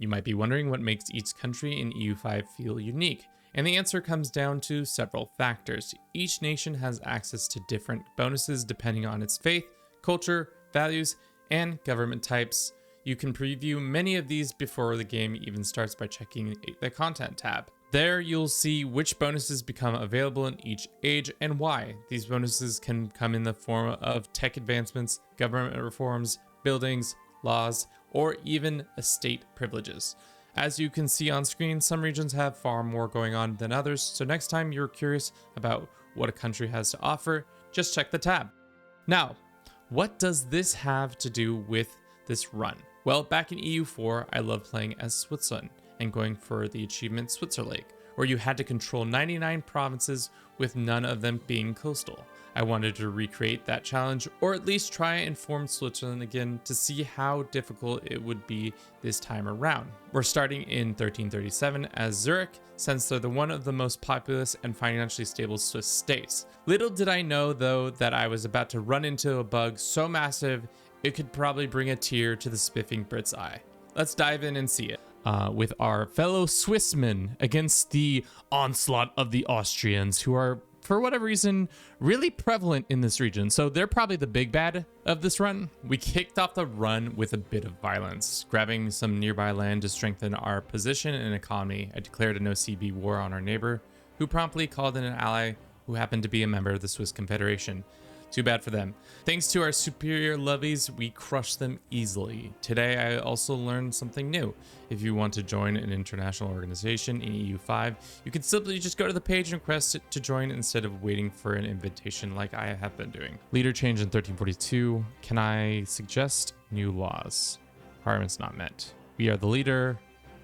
You might be wondering what makes each country in EU5 feel unique, and the answer comes down to several factors. Each nation has access to different bonuses depending on its faith, culture, values, and government types. You can preview many of these before the game even starts by checking the content tab. There you'll see which bonuses become available in each age and why. These bonuses can come in the form of tech advancements, government reforms, buildings, laws, or even estate privileges. As you can see on screen, some regions have far more going on than others, so next time you're curious about what a country has to offer, just check the tab. Now, what does this have to do with this run? Well, back in EU4, I loved playing as Switzerland and going for the achievement Switzerland, where you had to control 99 provinces with none of them being coastal. I wanted to recreate that challenge, or at least try and form Switzerland again to see how difficult it would be this time around. We're starting in 1337 as Zurich, since they're one of the most populous and financially stable Swiss states. Little did I know, though, that I was about to run into a bug so massive it could probably bring a tear to the spiffing Brit's eye. Let's dive in and see it. With our fellow Swissmen against the onslaught of the Austrians, who are, for whatever reason, really prevalent in this region. So they're probably the big bad of this run. We kicked off the run with a bit of violence, grabbing some nearby land to strengthen our position and economy. I declared a no-CB war on our neighbor, who promptly called in an ally who happened to be a member of the Swiss Confederation. Too bad for them. Thanks to our superior levies, we crushed them easily. Today, I also learned something new. If you want to join an international organization in EU5, you can simply just go to the page and request it to join instead of waiting for an invitation like I have been doing. Leader change in 1342. Can I suggest new laws? Requirements not met. We are the leader.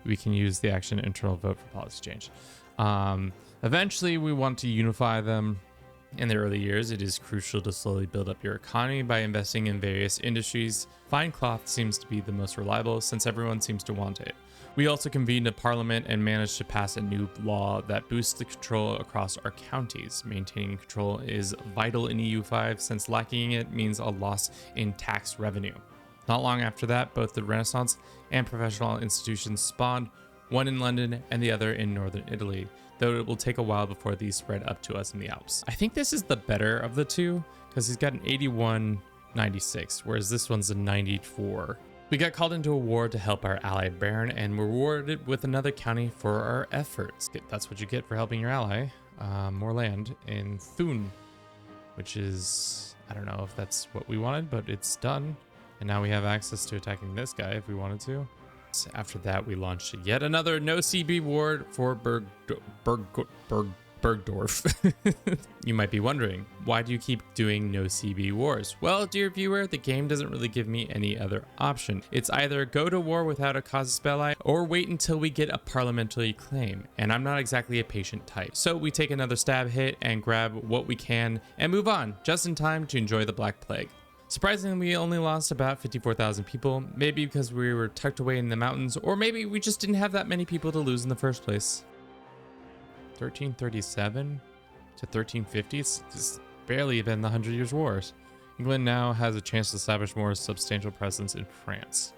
We can use the action internal vote for policy change. Eventually, we want to unify them. In the early years, it is crucial to slowly build up your economy by investing in various industries. Fine cloth seems to be the most reliable since everyone seems to want it. We also convened a parliament and managed to pass a new law that boosts the control across our counties. Maintaining control is vital in EU5 since lacking it means a loss in tax revenue. Not long after that, both the Renaissance and professional institutions spawned, one in London and the other in northern Italy, though it will take a while before these spread up to us in the Alps. I think this is the better of the two because he's got an 81-96, whereas this one's a 94. We got called into a war to help our allied baron and were rewarded with another county for our efforts. That's what you get for helping your ally. More land in Thun, which is, I don't know if that's what we wanted, but it's done. And now we have access to attacking this guy if we wanted to. After that, we launched yet another no-CB ward for Bergdorf. You might be wondering, why do you keep doing no-CB wars? Well, dear viewer, the game doesn't really give me any other option. It's either go to war without a casus belli or wait until we get a parliamentary claim, and I'm not exactly a patient type. So we take another stab hit and grab what we can and move on, just in time to enjoy the Black Plague. Surprisingly, we only lost about 54,000 people, maybe because we were tucked away in the mountains, or maybe we just didn't have that many people to lose in the first place. 1337 to 1350, it's just barely been the 100 Years' Wars. England now has a chance to establish more substantial presence in France.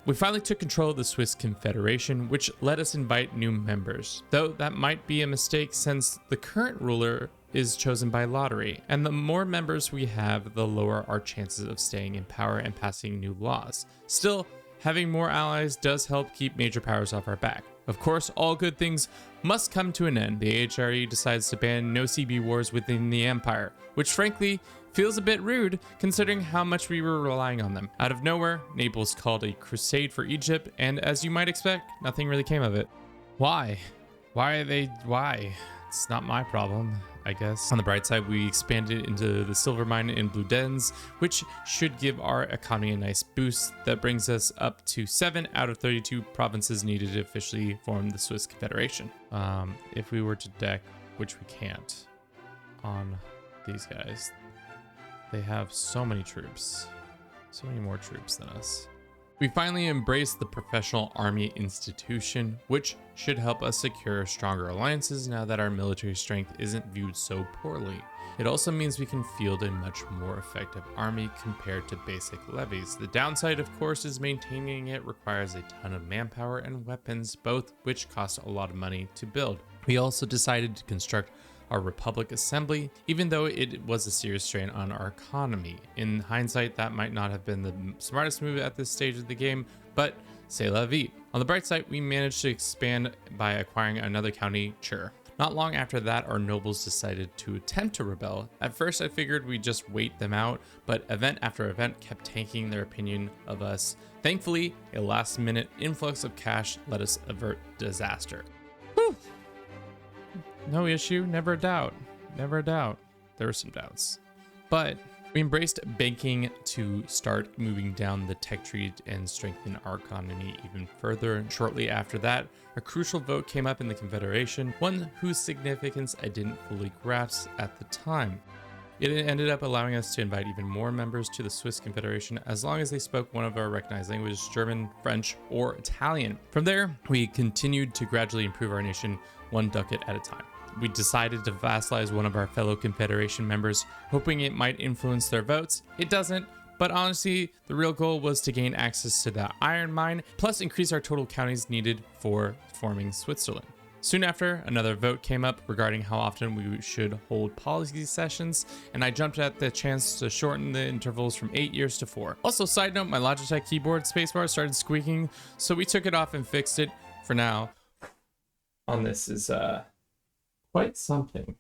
We finally took control of the Swiss Confederation, which let us invite new members, though that might be a mistake since the current ruler is chosen by lottery, and the more members we have, the lower our chances of staying in power and passing new laws. Still, having more allies does help keep major powers off our back. Of course, all good things must come to an end. The AHRE decides to ban no-CB wars within the empire, which frankly feels a bit rude considering how much we were relying on them. Out of nowhere, Naples called a crusade for Egypt, and as you might expect, nothing really came of it. Why? Why? It's not my problem, I guess. On the bright side, we expanded into the silver mine in Blue Dens, which should give our economy a nice boost that brings us up to 7 out of 32 provinces needed to officially form the Swiss Confederation. If we were to deck, which we can't, on these guys, they have so many troops, so many more troops than us. We finally embraced the professional army institution, which should help us secure stronger alliances now that our military strength isn't viewed so poorly. It also means we can field a much more effective army compared to basic levies. The downside, of course, is maintaining it requires a ton of manpower and weapons, both which cost a lot of money to build. We also decided to construct our Republic Assembly, even though it was a serious strain on our economy. In hindsight, that might not have been the smartest move at this stage of the game, but c'est la vie. On the bright side, we managed to expand by acquiring another county, Chur. Not long after that, our nobles decided to attempt to rebel. At first, I figured we'd just wait them out, but event after event kept tanking their opinion of us. Thankfully, a last-minute influx of cash let us avert disaster. Whew. No issue, never a doubt. Never a doubt. There were some doubts. But we embraced banking to start moving down the tech tree and strengthen our economy even further. Shortly after that, a crucial vote came up in the Confederation, one whose significance I didn't fully grasp at the time. It ended up allowing us to invite even more members to the Swiss Confederation as long as they spoke one of our recognized languages, German, French, or Italian. From there, we continued to gradually improve our nation one ducat at a time. We decided to vassalize one of our fellow Confederation members, hoping it might influence their votes. It doesn't, but honestly, the real goal was to gain access to the iron mine, plus increase our total counties needed for forming Switzerland. Soon after, another vote came up regarding how often we should hold policy sessions, and I jumped at the chance to shorten the intervals from 8 years to 4. Also, side note, my Logitech keyboard spacebar started squeaking, so we took it off and fixed it. For now, on this is quite something.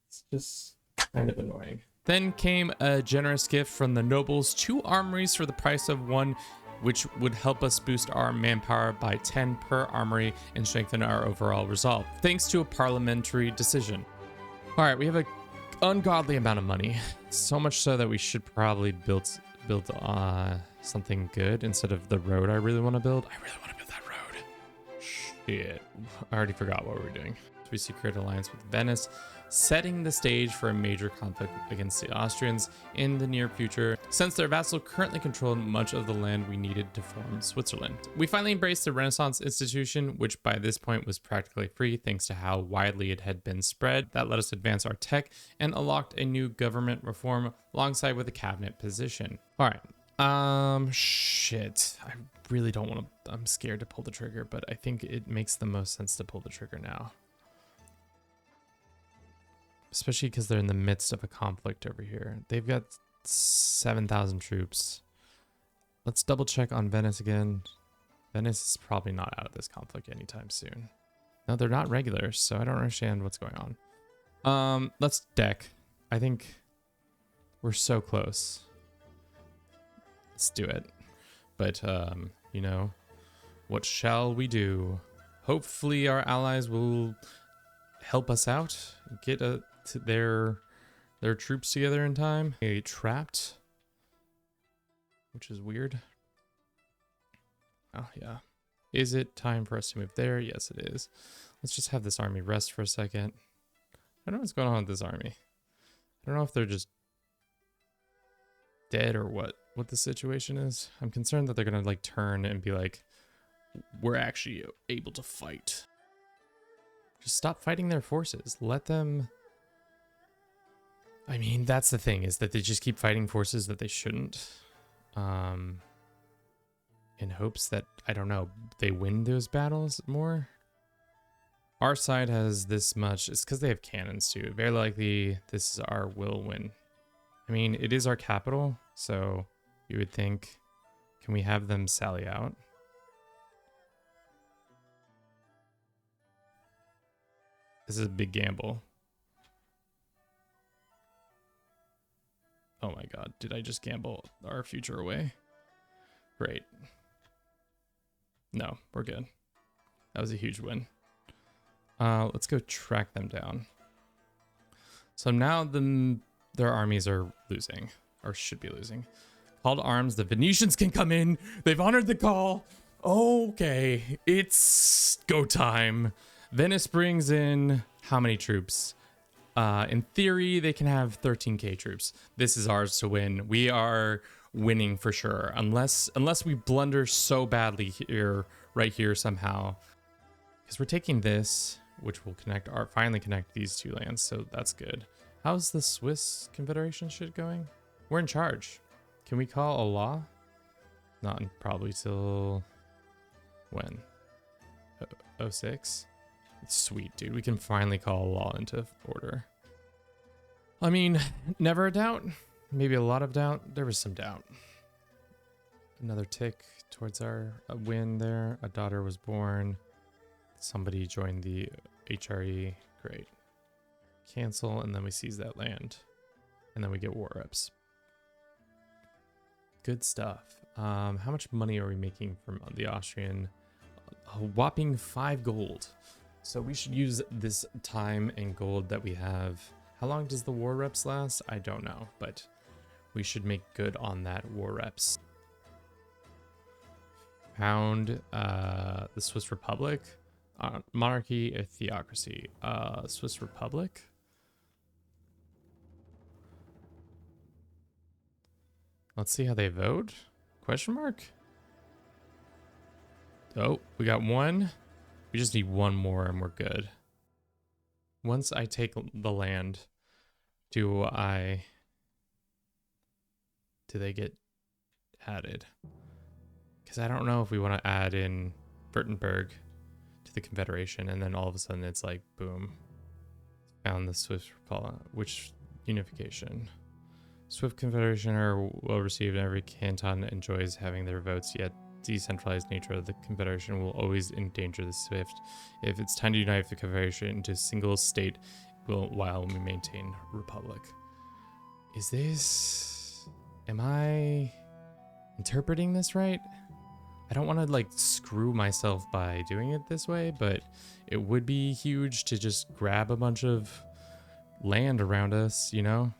It's just kind of annoying. Then came a generous gift from the nobles, 2 armories for the price of 1, which would help us boost our manpower by 10 per armory and strengthen our overall resolve, thanks to a parliamentary decision. All right, we have an ungodly amount of money, so much so that we should probably build something good instead of the road I really want to build. I really want to build that road. Shit, I already forgot what we were doing. We secured alliance with Venice, setting the stage for a major conflict against the Austrians in the near future, since their vassal currently controlled much of the land we needed to form Switzerland. We finally embraced the Renaissance institution, which by this point was practically free thanks to how widely it had been spread. That let us advance our tech and unlocked a new government reform alongside with a cabinet position. All right. Shit. I really don't want to, I'm scared to pull the trigger, but I think it makes the most sense to pull the trigger now. Especially because they're in the midst of a conflict over here. They've got 7,000 troops. Let's double check on Venice again. Venice is probably not out of this conflict anytime soon. No, they're not regulars, so I don't understand what's going on. Let's deck. I think we're so close. Let's do it. But, you know, what shall we do? Hopefully our allies will help us out, get their troops together in time. They trapped, which is weird. Oh yeah. Is it time for us to move there? Yes, it is. Let's just have this army rest for a second. I don't know what's going on with this army. I don't know if they're just dead or what the situation is. I'm concerned that they're gonna like turn and be like, we're actually able to fight. Just stop fighting their forces. Let them... I mean, that's the thing, is that they just keep fighting forces that they shouldn't. In hopes that, I don't know, they win those battles more. Our side has this much. It's because they have cannons too. Very likely this is our will win. I mean, it is our capital, so you would think, can we have them sally out? This is a big gamble. Oh my god, did I just gamble our future away? Great. No, we're good. That was a huge win. Let's go track them down. So now their armies are losing, or should be losing. Call to arms, the Venetians can come in. They've honored the call. Okay, it's go time. Venice brings in how many troops? In theory, they can have 13k troops. This is ours to win. We are winning for sure, unless we blunder so badly here, right here somehow. Because we're taking this, which will finally connect these two lands, so that's good. How's the Swiss Confederation shit going? We're in charge. Can we call a law? Not probably till when? 06? Sweet, dude. We can finally call a law into order. I mean, never a doubt. Maybe a lot of doubt. There was some doubt. Another tick towards our win there. A daughter was born. Somebody joined the HRE. Great. Cancel, and then we seize that land. And then we get war reps. Good stuff. How much money are we making from the Austrian? A whopping 5 gold. So we should use this time and gold that we have. How long does the war reps last? I don't know, but we should make good on that war reps. Found the Swiss Republic. Monarchy or theocracy? Swiss Republic? Let's see how they vote. Question mark? Oh, we got one. We just need one more and we're good. Once I take the land, do they get added? Because I don't know if we want to add in Württemberg to the Confederation and then all of a sudden it's like, boom. Found the Swiss Republic. Which unification? Swift Confederation are well received and every canton enjoys having their votes, yet decentralized nature of the Confederation will always endanger the Swift. If it's time to unite the Confederation into a single state while we maintain Republic. Is this... Am I interpreting this right? I don't want to like screw myself by doing it this way, but it would be huge to just grab a bunch of land around us, you know?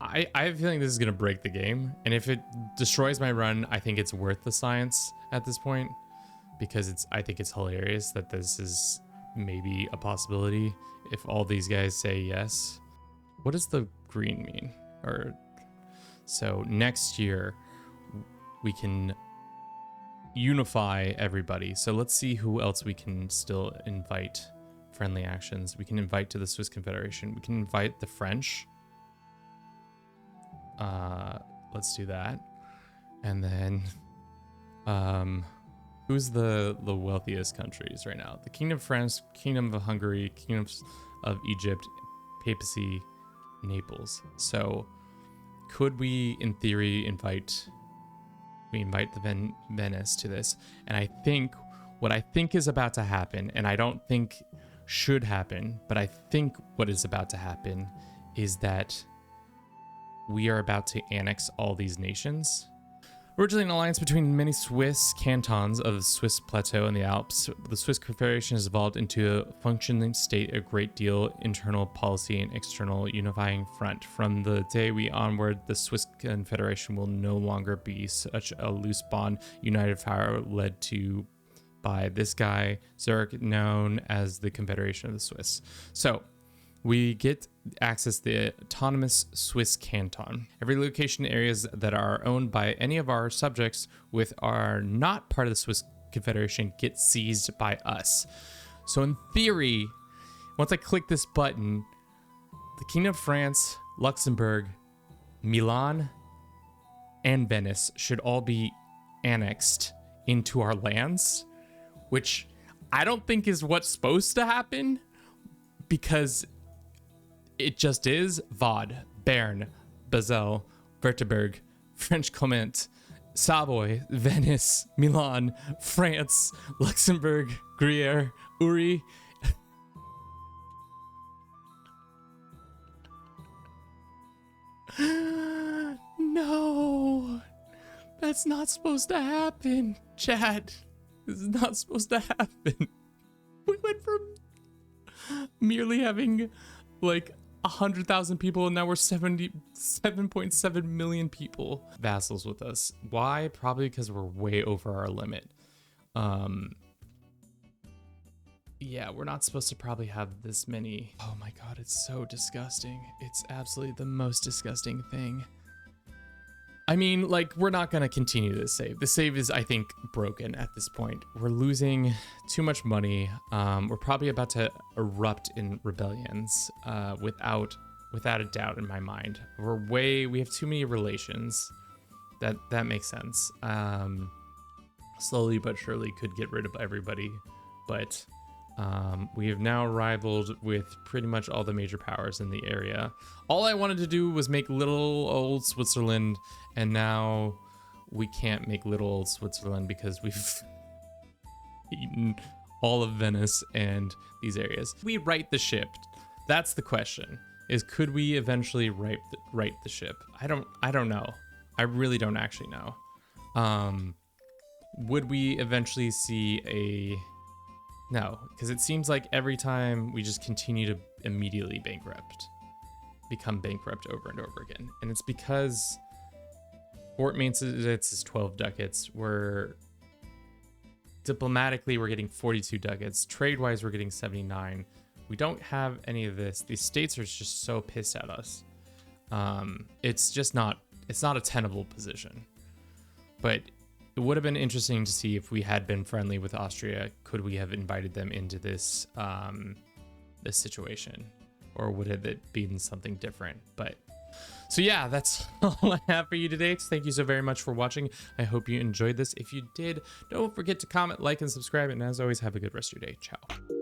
I have a feeling this is going to break the game. And if it destroys my run, I think it's worth the science at this point. Because I think it's hilarious that this is maybe a possibility if all these guys say yes. What does the green mean? So next year, we can unify everybody. So let's see who else we can still invite friendly actions. We can invite to the Swiss Confederation. We can invite the French. Let's do that. And then who's the wealthiest countries right now? The Kingdom of France, Kingdom of Hungary, Kingdom of Egypt, Papacy, Naples. So could we in theory invite the Venice to this? And I think what I think is about to happen, and I don't think should happen, but I think what is about to happen is that we are about to annex all these nations. Originally an alliance between many Swiss cantons of the Swiss Plateau and the Alps, the Swiss Confederation has evolved into a functioning state, a great deal internal policy and external unifying front. From the day we onward, the Swiss Confederation will no longer be such a loose bond, united power led to by this guy, Zurich, known as the Confederation of the Swiss. So we get access to the autonomous Swiss canton. Every location areas that are owned by any of our subjects with are not part of the Swiss Confederation get seized by us. So in theory, once I click this button, the Kingdom of France, Luxembourg, Milan, and Venice should all be annexed into our lands, which I don't think is what's supposed to happen, because it just is Vaud, Bern, Basel, Württemberg, French Clement, Savoy, Venice, Milan, France, Luxembourg, Gruyere, Uri. No, that's not supposed to happen, Chad. This is not supposed to happen. We went from merely having like 100,000 people and now we're 77.7 million people vassals with us. Why? Probably because we're way over our limit. Yeah, we're not supposed to probably have this many. Oh my god, it's so disgusting. It's absolutely the most disgusting thing. I mean, like, we're not gonna continue this save. The save is, I think, broken at this point. We're losing too much money. We're probably about to erupt in rebellions without without a doubt in my mind. We have too many relations. That makes sense. Slowly but surely could get rid of everybody, but we have now rivaled with pretty much all the major powers in the area. All I wanted to do was make little old Switzerland, and now we can't make little old Switzerland because we've eaten all of Venice and these areas. We right the ship. That's the question, is could we eventually right the ship? I don't know. I really don't actually know. Would we eventually see no, because it seems like every time we just continue to immediately become bankrupt over and over again. And it's because Fort Massachusetts is 12 ducats. Diplomatically, we're getting 42 ducats. Trade-wise, we're getting 79. We don't have any of this. These states are just so pissed at us. It's not a tenable position. But it would have been interesting to see if we had been friendly with Austria. Could we have invited them into this this situation, or would it been something different? But so yeah, that's all I have for you today. Thank you so very much for watching. I hope you enjoyed this. If you did, don't forget to comment, like, and subscribe. And as always, have a good rest of your day. Ciao.